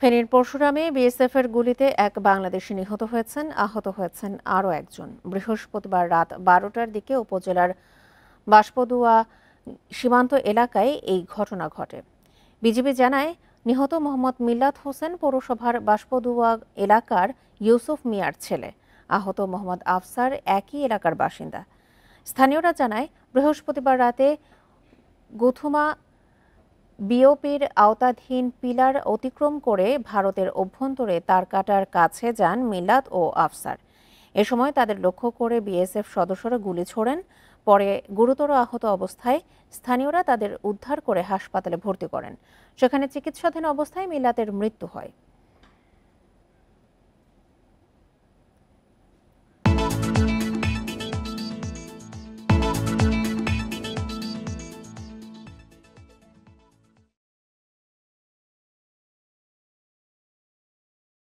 ফেনীর পরশুরামে বিএসএফের গুলিতে এক বাংলাদেশি নিহত হয়েছেন, আহত হয়েছেন আরও একজন। বৃহস্পতিবার রাত ১২টার দিকে উপজেলার বাঁশপদুয়া সীমান্ত এলাকায় এই ঘটনা ঘটে। বিজিবি জানায়, নিহত মোহাম্মদ মিল্লাত হোসেন পৌরসভার বাঁশপদুয়া এলাকার ইউসুফ মিয়ার ছেলে। আহত মোহাম্মদ আফসার একই এলাকার বাসিন্দা। স্থানীয়রা জানায়, বৃহস্পতিবার রাতে গুথুমা বিওপির আওতাধীন পিলার অতিক্রম করে ভারতের অভ্যন্তরে তারকাটার কাছে যান মিল্লাত ও আফসার। এ সময় তাদের লক্ষ্য করে বিএসএফ সদস্যরা গুলি ছোড়েন। পরে গুরুতর আহত অবস্থায় স্থানীয়রা তাদের উদ্ধার করে হাসপাতালে ভর্তি করেন। সেখানে চিকিৎসাধীন অবস্থায় মিল্লাতের মৃত্যু হয়।